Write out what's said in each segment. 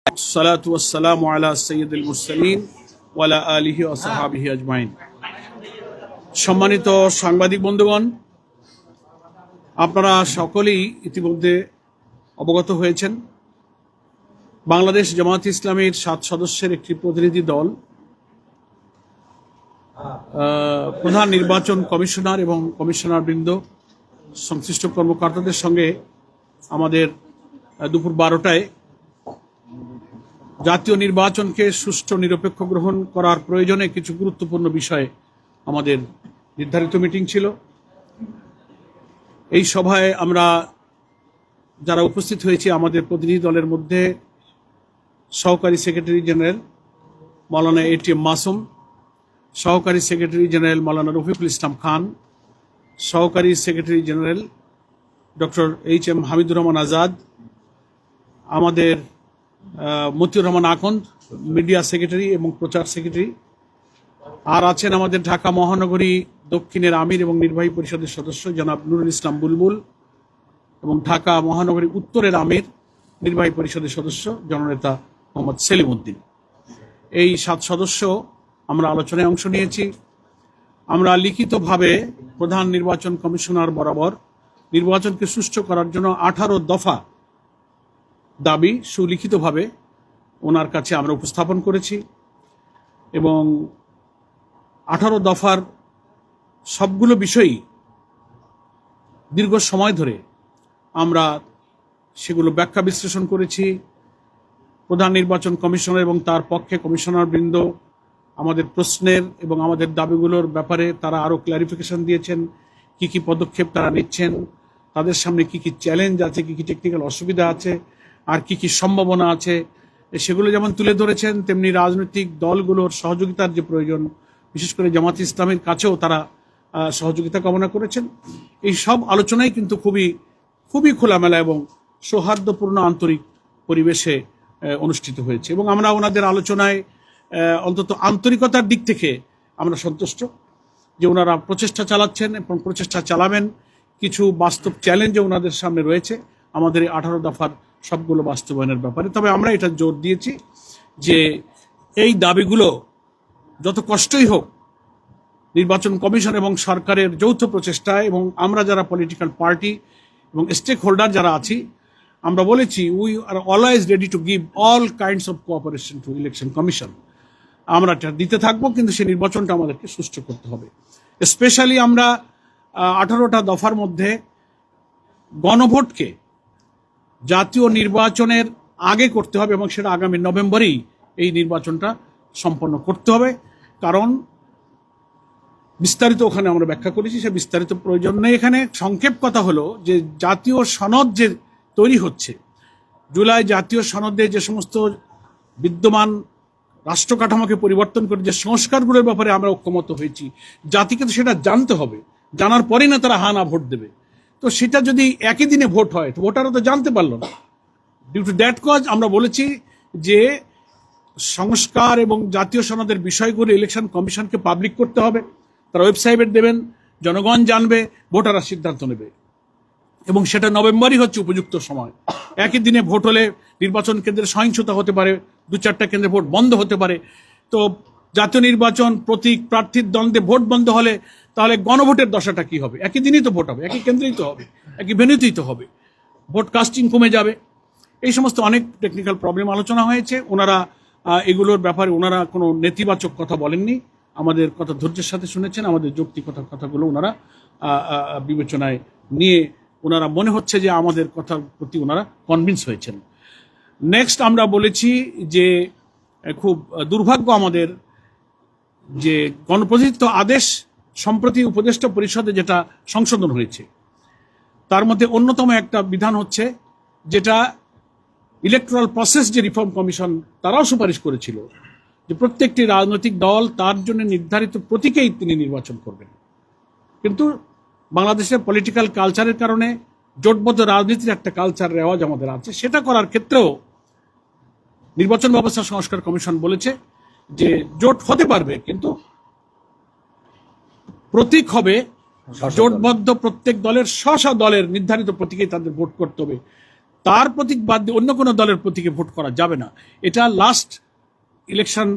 الصلاة والسلام على سيد المرسلين وعلى آله وصحبه أجمعين। সম্মানিত সাংবাদিক বন্ধুগণ, আপনারা সকলেই ইতিমধ্যে অবগত হয়েছেন বাংলাদেশ জামায়াতে ইসলামীর 7 সদস্যের একটি প্রতিনিধি দল প্রধান নির্বাচন কমিশনার এবং কমিশনারবৃন্দ সংশ্লিষ্ট কর্মকর্তাদের সঙ্গে আমাদের দুপুর 12টায় জাতীয় নির্বাচনকে সুষ্ঠু নিরপেক্ষ গ্রহণ করার প্রয়োজনে কিছু গুরুত্বপূর্ণ বিষয়ে আমাদের নির্ধারিত মিটিং ছিল। এই সভায় আমরা যারা উপস্থিত হয়েছি আমাদের প্রতিনিধি দলের মধ্যে সহকারী সেক্রেটারি জেনারেল মাওলানা এটিএম মাসুম, সহকারী সেক্রেটারি জেনারেল মাওলানা রফিকুল ইসলাম খান, সহকারী secretary general doctor HM. Hamidur Rahman Azad, আমাদের মতিউর রহমান আকন্দ মিডিয়া সেক্রেটারি এবং প্রচার সেক্রেটারি, আর আছেন আমাদের ঢাকা মহানগরী দক্ষিণের আমির এবং নির্বাহী পরিষদের সদস্য জনাব নুরুল ইসলাম বুলবুল এবং ঢাকা মহানগরী উত্তরের আমির নির্বাহী পরিষদের সদস্য জননেতা মোহাম্মদ সেলিম উদ্দিন। এই 7 সদস্য আমরা আলোচনায় অংশ নিয়েছি। আমরা লিখিতভাবে প্রধান নির্বাচন কমিশনার বরাবর নির্বাচনকে সুষ্ঠু করার জন্য 18 দফা দাবি সুলিখিতভাবে ওনার কাছে আমরা উপস্থাপন করেছি এবং 18 দফার সবগুলো বিষয়ই দীর্ঘ সময় ধরে আমরা সেগুলো ব্যাখ্যা বিশ্লেষণ করেছি। প্রধান নির্বাচন কমিশনার এবং তার পক্ষে কমিশনারবৃন্দ আমাদের প্রশ্নের এবং আমাদের দাবিগুলোর ব্যাপারে তারা আরও ক্ল্যারিফিকেশন দিয়েছেন, কি কি পদক্ষেপ তারা নিচ্ছেন, তাদের সামনে কি কি চ্যালেঞ্জ আছে, কি কি টেকনিক্যাল অসুবিধা আছে, আর কি কি সম্ভাবনা আছে, সেগুলো যেমন তুলে ধরেছেন, তেমনি রাজনৈতিক দলগুলোর সহযোগিতার যে প্রয়োজন, বিশেষ করে জামায়াতে ইসলামের কাছেও তারা সহযোগিতা কামনা করেছেন। এই সব আলোচনাই কিন্তু খুবই খোলামেলা এবং সৌহার্দ্যপূর্ণ আন্তরিক পরিবেশে অনুষ্ঠিত হয়েছে এবং আমরা ওনাদের আলোচনায় অন্তত আন্তরিকতার দিক থেকে আমরা সন্তুষ্ট যে ওনারা প্রচেষ্টা চালাচ্ছেন এবং প্রচেষ্টা চালাবেন। কিছু বাস্তব চ্যালেঞ্জও ওনাদের সামনে রয়েছে আমাদের এই 18 দফার সবগুলো বাস্তবায়নের ব্যাপারে। তবে আমরা এটা জোর দিয়েছি যে এই দাবিগুলো যত কষ্টই হোক, নির্বাচন কমিশন এবং সরকারের যৌথ প্রচেষ্টায় এবং আমরা যারা পলিটিক্যাল পার্টি এবং স্টেক হোল্ডার যারা আছি, আমরা বলেছি we are always ready to give all kinds of cooperation two election commission. আমরা এটা দিতে থাকবো, কিন্তু সেই নির্বাচনটা আমাদেরকে সুষ্ঠু করতে হবে। স্পেশালি আমরা 18টা দফার মধ্যে গণভোটকে জাতীয় নির্বাচনের আগে করতে হবে এবং সেটা আগামী নভেম্বরেই এই নির্বাচনটা সম্পন্ন করতে হবে। কারণ বিস্তারিত ওখানে আমরা ব্যাখ্যা করেছি, সে বিস্তারিত প্রয়োজন নেই এখানে। সংক্ষেপ কথা হলো যে জাতীয় সনদ যে তৈরি হচ্ছে, জুলাই জাতীয় সনদে যে সমস্ত বিদ্যমান রাষ্ট্র কাঠামোকে পরিবর্তন করে যে সংস্কারগুলোর ব্যাপারে আমরা ঐক্যমত হয়েছি, জাতিকে তো সেটা জানতে হবে, জানার পরেই না তারা হা না ভোট দেবে। তো সেটা যদি একই দিনে ভোট হয় তো ভোটাররা তো জানতে পারলো না। ডিউ টু দ্যাট কজ আমরা বলেছি যে সংস্কার এবং জাতীয় সনদের বিষয়গুলো ইলেকশন কমিশনকে পাবলিক করতে হবে, তারা ওয়েবসাইটে দেবেন, জনগণ জানবে, ভোটাররা সিদ্ধান্ত নেবে এবং সেটা নভেম্বরই হচ্ছে উপযুক্ত সময়। একই দিনে ভোট হলে নির্বাচন কেন্দ্রে সহিংসতা হতে পারে, 2-4টা কেন্দ্রে ভোট বন্ধ হতে পারে। তো জাতীয় নির্বাচন প্রতীক প্রার্থীর দ্বন্দ্বে ভোট বন্ধ হলে তাহলে গণভোটের দশাটা কি হবে? একই দিনই তো ভোট হবে, একই কেন্দ্রেই তো হবে, একই ভেন্যুতেই তো হবে, ভোট কাস্টিং কমে যাবে। এই সমস্ত অনেক টেকনিক্যাল প্রবলেম আলোচনা হয়েছে। ওনারা এগুলোর ব্যাপারে ওনারা কোনো নেতিবাচক কথা বলেননি, আমাদের কথা ধৈর্যের সাথে শুনেছেন, আমাদের যৌক্তিকতার কথাগুলো ওনারা বিবেচনায় নিয়ে ওনারা মনে হচ্ছে যে আমাদের কথার প্রতি ওনারা কনভিন্স হয়েছেন। নেক্সট আমরা বলেছি যে খুব দুর্ভাগ্য আমাদের যে গণপ্রজাতন্ত্র আদেশ সম্প্রতি উপদেষ্টা পরিষদে যেটা সংশোধন হয়েছে, তার মধ্যে অন্যতম একটা বিধান হচ্ছে যেটা ইলেকট্রাল প্রসেস যে রিফর্ম কমিশন তারাও সুপারিশ করেছিল যে প্রত্যেকটি রাজনৈতিক দল তার জন্য নির্ধারিত প্রতীকেই তিনি নির্বাচন করবেন। কিন্তু বাংলাদেশের পলিটিক্যাল কালচারের কারণে জোটবদ্ধ রাজনীতির একটা কালচার রেওয়াজ আমাদের আছে, সেটা করার ক্ষেত্রেও নির্বাচন ব্যবস্থা সংস্কার কমিশন বলেছে যে জোট হতে পারবে কিন্তু প্রতীক হবে জোটবদ্ধ প্রত্যেক দলের স্ব দলের নির্ধারিত প্রতীকেই তাদের ভোট করতে হবে। তার প্রতীক বাদ দিয়ে অন্য কোনো দলের প্রতীকে ভোট করা যাবে না। এটা লাস্ট ইলেকশন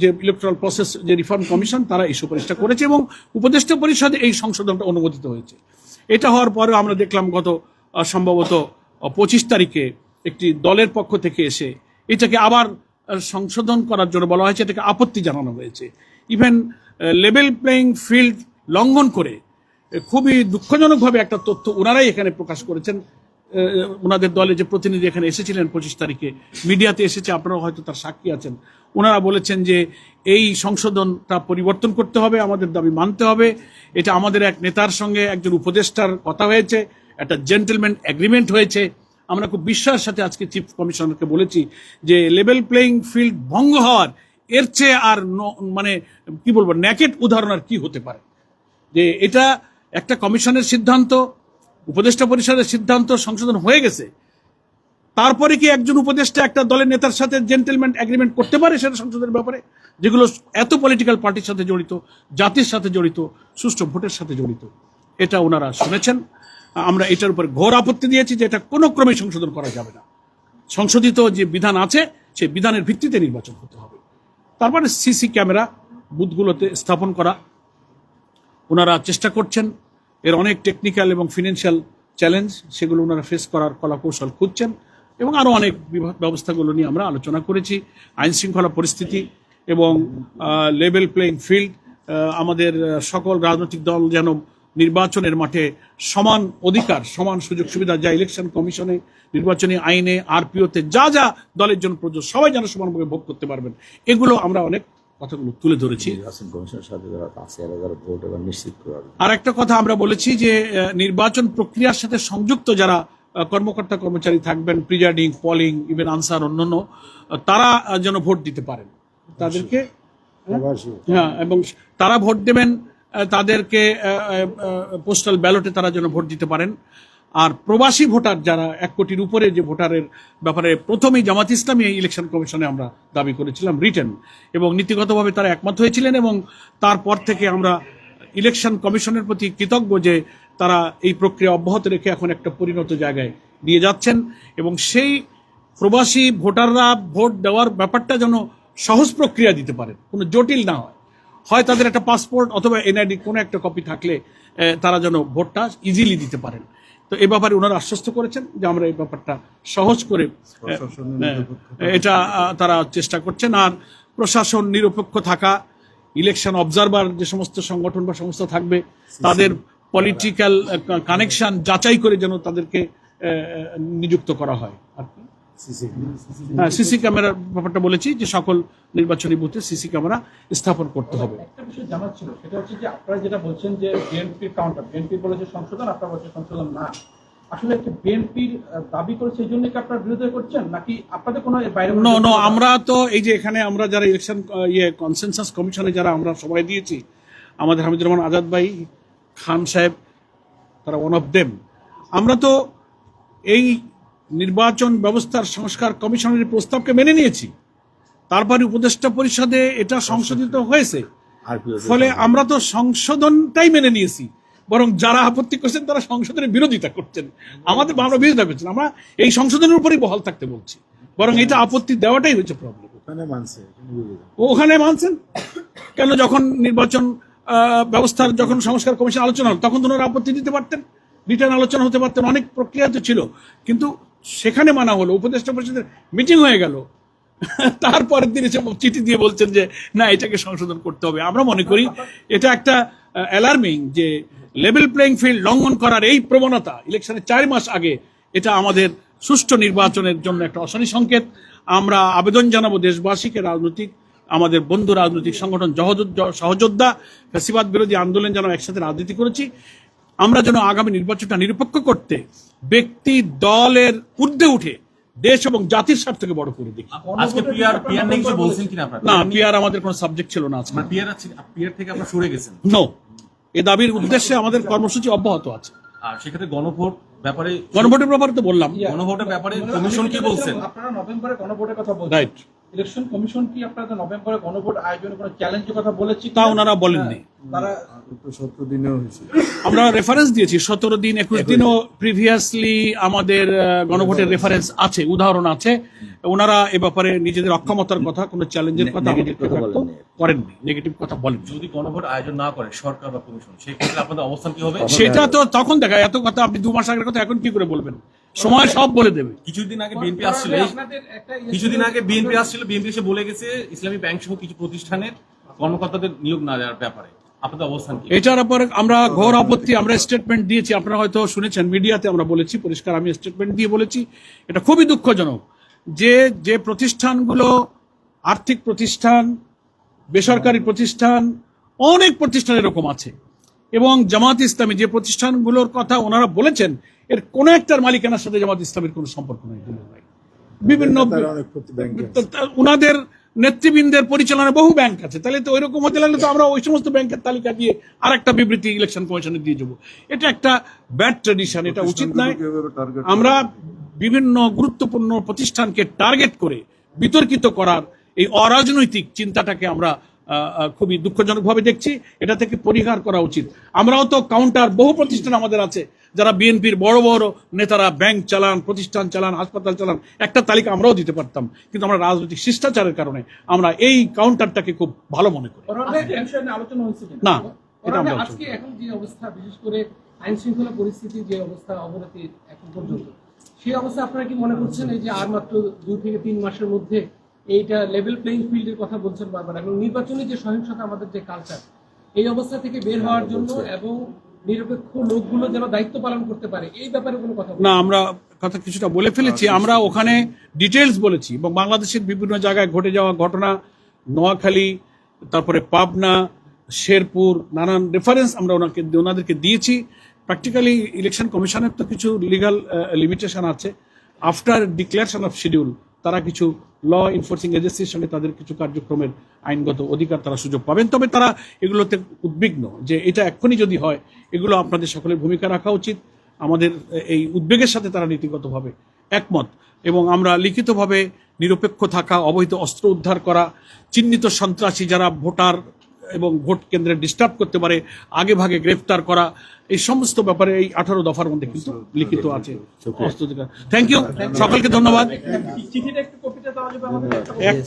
যে ইলেকট্রাল প্রসেস যে রিফর্ম কমিশন তারা এই সুপারিশটা করেছে এবং উপদেষ্টা পরিষদে এই সংশোধনটা অনুমোদিত হয়েছে। এটা হওয়ার পরেও আমরা দেখলাম গত সম্ভবত 25 তারিখে একটি দলের পক্ষ থেকে এসে এটাকে আবার সংশোধন করার জন্য বলা হয়েছে, এটাকে আপত্তি জানানো হয়েছে। ইভেন লেভেল প্লেইং ফিল্ড লঙ্ঘন করে খুবই দুঃখজনকভাবে একটা তথ্য ওনারাই এখানে প্রকাশ করেছেন। ওনাদের দলে যে প্রতিনিধি এখানে এসেছিলেন 25 তারিখে মিডিয়াতে এসেছে, আপনারা হয়তো তার সাক্ষী আছেন। ওনারা বলেছেন যে এই সংশোধনটা পরিবর্তন করতে হবে, আমাদের দাবি মানতে হবে। এটা আমাদের এক নেতার সঙ্গে একজন উপদেষ্টার কথা হয়েছে, একটা জেন্টলম্যান এগ্রিমেন্ট হয়েছে। আমরা খুব বিশ্বাসের সাথে আজকে চিফ কমিশনারকে বলেছি যে লেভেল প্লেইং ফিল্ড ভঙ্গ হওয়ার এর চেয়ে আর মানে কি বলবো ন্যাকেট উদাহরণ আর কি হতে পারে, যে এটা একটা কমিশনের সিদ্ধান্ত, উপদেষ্টা পরিষদের সিদ্ধান্ত সংশোধন হয়ে গেছে, তারপরে কি একজন উপদেষ্টা একটা দলের নেতার সাথে জেন্টলম্যান এগ্রিমেন্ট করতে পারে সেটা সংশোধনের ব্যাপারে, যেগুলো এত পলিটিক্যাল পার্টির সাথে জড়িত, জাতির সাথে জড়িত, সুষ্ঠু ভোটের সাথে জড়িত। এটা ওনারা শুনেছেন। আমরা এটার উপর ঘোর আপত্তি দিয়েছি যে এটা কোনো ক্রমে সংশোধন করা যাবে না। সংশোধিত যে বিধান আছে সেই বিধানের ভিত্তিতে নির্বাচন হতে হবে। তারপরে সিসি ক্যামেরা বুথগুলোতে স্থাপন করা ওনারা চেষ্টা করছেন। এর অনেক টেকনিক্যাল এবং ফিনান্সিয়াল চ্যালেঞ্জ, সেগুলো ওনারা ফেস করার কলাকৌশল খুঁজছেন এবং আরও অনেক ব্যবস্থাগুলো নিয়ে আমরা আলোচনা করেছি। আইন শৃঙ্খলা পরিস্থিতি এবং লেভেল প্লেইং ফিল্ড, আমাদের সকল রাজনৈতিক দল যেন নির্বাচনের মাঠে সমান অধিকার, সমান সুযোগ সুবিধা, যা ইলেকশন কমিশনে, নির্বাচনী আইনে, আরপিওতে যা যা দলের জন্য প্রযোজ্য, সবাই যেন সমানভাবে ভোগ করতে পারবেন, এগুলো আমরা অনেক কথাগুলো তুলে ধরেছি। আর একটা কথা আমরা বলেছি যে নির্বাচন প্রক্রিয়ার সাথে সংযুক্ত যারা কর্মকর্তা কর্মচারী থাকবেন, প্রিজাইডিং, পলিং, ইভেন আনসার, অন্যান্য, তারা যেন ভোট দিতে পারেন তাদেরকে। হ্যাঁ, এবং তারা ভোট দেবেন, তাদেরকে পোস্টাল ব্যালটে তারা যেন ভোট দিতে পারেন। আর প্রবাসী ভোটার যারা 1 কোটির উপরে যে ভোটারের ব্যাপারে প্রথমেই জামাত ইসলামী এই ইলেকশন কমিশনে আমরা দাবি করেছিলাম রিটেন, এবং নীতিগতভাবে তারা একমত হয়েছিলেন এবং তারপর থেকে আমরা ইলেকশন কমিশনের প্রতি কৃতজ্ঞ যে তারা এই প্রক্রিয়া অব্যাহত রেখে এখন একটা পরিণত জায়গায় নিয়ে যাচ্ছেন এবং সেই প্রবাসী ভোটাররা ভোট দেওয়ার ব্যাপারটা যেন সহজ প্রক্রিয়া দিতে পারেন, কোনো জটিল না হয়। হয় তাদের একটা পাসপোর্ট অথবা এনআইডি কোনো একটা কপি থাকলে তারা যেন ভোটটা ইজিলি দিতে পারেন। তো এ ব্যাপারে ওনারা আশ্বস্ত করেছেন যে আমরা এই ব্যাপারটা সহজ করে এটা তারা চেষ্টা করছেন। আর প্রশাসন নিরপেক্ষ থাকা, ইলেকশন অবজারভার যে সমস্ত সংগঠন বা সংস্থা থাকবে তাদের পলিটিক্যাল কানেকশন যাচাই করে যেন তাদেরকে নিযুক্ত করা হয়। আর কি সিসি ক্যামেরার ব্যাপারটা বলেছি যে সকল নির্বাচনী বুথে সিসি ক্যামেরা স্থাপন করতে হবে। একটা বিষয় জানার ছিল, সেটা হচ্ছে যে আপনারা যেটা বলছেন যে বিএনপির কাউন্টার, বিএনপি বলেছে সংশোধন, আপনারা বলছেন সংশোধন না। আসলে কি বিএনপির দাবি করেছে এই জন্য কি আপনারা বিরোধিতা করছেন, নাকি আপনাদের কোনো বাইরে? নো, আমরা তো এই যে এখানে আমরা যারা ইলেকশন কনসেনসাস কমিশনে যারা আমরা সবাই দিয়েছি, আমাদের হামিদুর রহমান আজাদ ভাই, খান সাহেব, তারা ওয়ান অফ দেম। আমরা তো এই নির্বাচন ব্যবস্থার সংস্কার কমিশনের প্রস্তাবকে মেনে নিয়েছি, তারপরে উপদেষ্টা পরিষদে এটা সংশোধিত হয়েছে, ফলে আমরা তো সংশোধনটাই মেনে নিয়েছি। বরং যারা আপত্তি করছেন তারা সংশোধনের বিরোধিতা করছেন, আমরা বিরোধিতা করছেন। আমরা এই সংশোধনের উপরেই বহাল থাকতে বলছি, বরং এটা আপত্তি দেওয়াটাই হচ্ছে প্রবলেম। ওখানে মানছেন কেন? যখন নির্বাচন ব্যবস্থার যখন সংস্কার কমিশন আলোচনা হল তখন তো ওনারা আপত্তি দিতে পারতেন, রিটার্ন আলোচনা হতে পারতেন, অনেক প্রক্রিয়া তো ছিল, কিন্তু সেখানে মানা হলো। উপদেষ্টা পরিষদের মিটিং হয়ে গেল, তারপরের দিন এসে চিঠি দিয়ে বলছেন যে না, এটাকে সংশোধন করতে হবে। আমরা মনে করি এটা একটা অ্যালার্মিং যে লেভেল প্লেইং ফিল্ড লঙ্ঘন করার এই প্রবণতা ইলেকশনের 4 মাস আগে, এটা আমাদের সুষ্ঠু নির্বাচনের জন্য একটা অশনি সংকেত। আমরা আবেদন জানাবো দেশবাসীকে, রাজনৈতিক আমাদের বন্ধু রাজনৈতিক সংগঠন, সহযোদ্ধা, ফ্যাসিবাদ বিরোধী আন্দোলন যেন একসাথে রাজনীতি করেছি, আমরা যেন আগামী নির্বাচনটা নিরপেক্ষ করতে ব্যক্তি দলের ঊর্ধ্বে উঠে দেশ এবং জাতির স্বার্থকে বড় করে দেখি। আজকে পিআর নিয়ে কিছু বলছেন কিনা আপনারা? না, পিআর আমাদের কোনো সাবজেক্ট ছিল না আজকে। পিআর থেকে আপনারা সরে গেছেন? নো, এই দাবির উদ্দেশ্যে আমাদের কর্মসূচি অব্যাহত আছে। আর সেক্ষেত্রে গণভোট ব্যাপারে, গণভোটের ব্যাপারে তো বললাম, গণভোটের ব্যাপারে কমিশন কি বলছেন? আপনারা নভেম্বরে গণভোটের কথা বলছেন, রাইট। ইলেকশন কমিশন কি আপনাদের নভেম্বরে গণভোট আয়োজনের কোনো চ্যালেঞ্জের কথা বলেছে তা ওনারা বলেননি। তারা তো 17 দিনেও হয়েছে। আমরা রেফারেন্স দিয়েছি 17 দিন 21 দিনও প্রিভিয়াসলি আমাদের গণভোটের রেফারেন্স আছে, উদাহরণ আছে। ওনারা এ ব্যাপারে নিজেদের অক্ষমতার কথা, কোনো চ্যালেঞ্জের কথা আমাদের ব্যক্ত করেননি, নেগেটিভ কথা বলেন। যদি গণভোট আয়োজন না করে সরকার বা কমিশন, সেই ক্ষেত্রে আপনাদের অবস্থান কি হবে? সেটা তো তখন দেখা, এত কথা আপনি 2 মাস আগের কথা এখন কি করে বলবেন? সময় সব বলে দেবে। কিছুদিন আগে বিএনপি আসছিল, বিএনপি এসে বলে গেছে ইসলামী ব্যাংক সহ কিছু প্রতিষ্ঠানের কর্মকর্তাদের নিয়োগ না দেওয়ার ব্যাপারে আপনাদের অবস্থান কি? এটার ব্যাপারে আমরা ঘোর আপত্তি, আমরা স্টেটমেন্ট দিয়েছি, আপনারা হয়তো শুনেছেন মিডিয়াতে আমরা বলেছি পরিষ্কার, আমি স্টেটমেন্ট দিয়ে বলেছি এটা খুবই দুঃখজনক যে প্রতিষ্ঠানগুলো আর্থিক প্রতিষ্ঠান, বেসরকারি প্রতিষ্ঠান, অনেক প্রতিষ্ঠান এরকম আছে, এবং জামাত ইসলামী যে প্রতিষ্ঠানগুলোর কথা ওনারা বলেছেন এর কোন একটার মালিকানার সাথে জামাত ইসলামের কোনো সম্পর্ক নেই। বিভিন্ন তারা অনেক ব্যাংক আছে। ওনাদের নেতৃবৃন্দের পরিচালনায় বহু ব্যাংক আছে, তাহলে তো ওইরকম হতে লাগলে তো আমরা ওই সমস্ত ব্যাংকের তালিকা দিয়ে আরেকটা বিবৃতি ইলেকশন কমিশনে দিয়ে যাবো। এটা একটা ব্যাড ট্রেডিশন, এটা উচিত নয়। আমরা বিভিন্ন গুরুত্বপূর্ণ প্রতিষ্ঠানকে টার্গেট করে বিতর্কিত করার এই অরাজনৈতিক চিন্তাটাকে আমরা খুবই দুঃখজনকভাবে দেখছি, এটা থেকে পরিহার করা উচিত। আমরাও তো কাউন্টার বহু প্রতিষ্ঠান আমাদের আছে যারা বিএনপির বড় বড় নেতারা ব্যাংক চালান, প্রতিষ্ঠান চালান, হাসপাতাল চালান, একটা তালিকা আমরাও দিতে পারতাম, কিন্তু আমরা রাজনৈতিক শিষ্টাচারের কারণে আমরা এই কাউন্টারটাকে খুব ভালো মনে করি আলোচনা হয়েছে কিনা? না। এটা আমরা আজকে এখন যে অবস্থা, বিশেষ করে আইন শৃঙ্খলা পরিস্থিতির যে অবস্থা অবনতি এখন পর্যন্ত, সেই অবস্থা আপনারা কি মনে করছেন এই যে আর মাত্র 2 থেকে 3 মাসের মধ্যে এইটা লেভেল প্লেইং ফিল্ডের কথা বলছেন বারবার, এবং নির্বাচনী যে সহিংসতা আমাদের যে কালচার, এই অবস্থা থেকে বের হওয়ার জন্য এবং নিরপেক্ষ লোকগুলো যেন দায়িত্ব পালন করতে পারে, এই ব্যাপারে কোনো কথা না, আমরা কথা কিছুটা বলে ফেলেছি। আমরা ওখানে ডিটেলস বলেছি, এবং বাংলাদেশের বিভিন্ন জায়গায় ঘটে যাওয়া ঘটনা, নোয়াখালী, তারপরে পাবনা, শেরপুর, নানান রেফারেন্স আমরা ওনাদেরকে দিয়েছি। প্র্যাকটিক্যালি ইলেকশন কমিশনের তো কিছু লিগাল লিমিটেশন আছে। আফটার ডিক্লারেশন অফ শিডিউল তারা কিছু ল এনফোর্সিং এজেন্সির সঙ্গে তাদের কিছু কার্যক্রমের আইনগত অধিকার তারা সুযোগ পাবেন, তবে তারা এগুলোতে উদ্বিগ্ন যে এটা এক্ষুনি যদি হয়, এগুলো আপনাদের সকলের ভূমিকা রাখা উচিত। আমাদের এই উদ্বেগের সাথে তারা নীতিগতভাবে একমত, এবং আমরা লিখিতভাবে নিরপেক্ষ থাকা, অবৈধ অস্ত্র উদ্ধার করা, চিহ্নিত সন্ত্রাসী যারা ভোটার এবং ভোট কেন্দ্রে ডিস্টার্ব করতে পারে আগে ভাগে গ্রেফতার করা, এই সমস্ত ব্যাপারে এই 18 দফার মধ্যে কিন্তু লিখিত আছে। থ্যাংক ইউ, সকলকে ধন্যবাদ। চিঠিটা একটু কপিটা দেওয়া যাবে আমাদের? একটা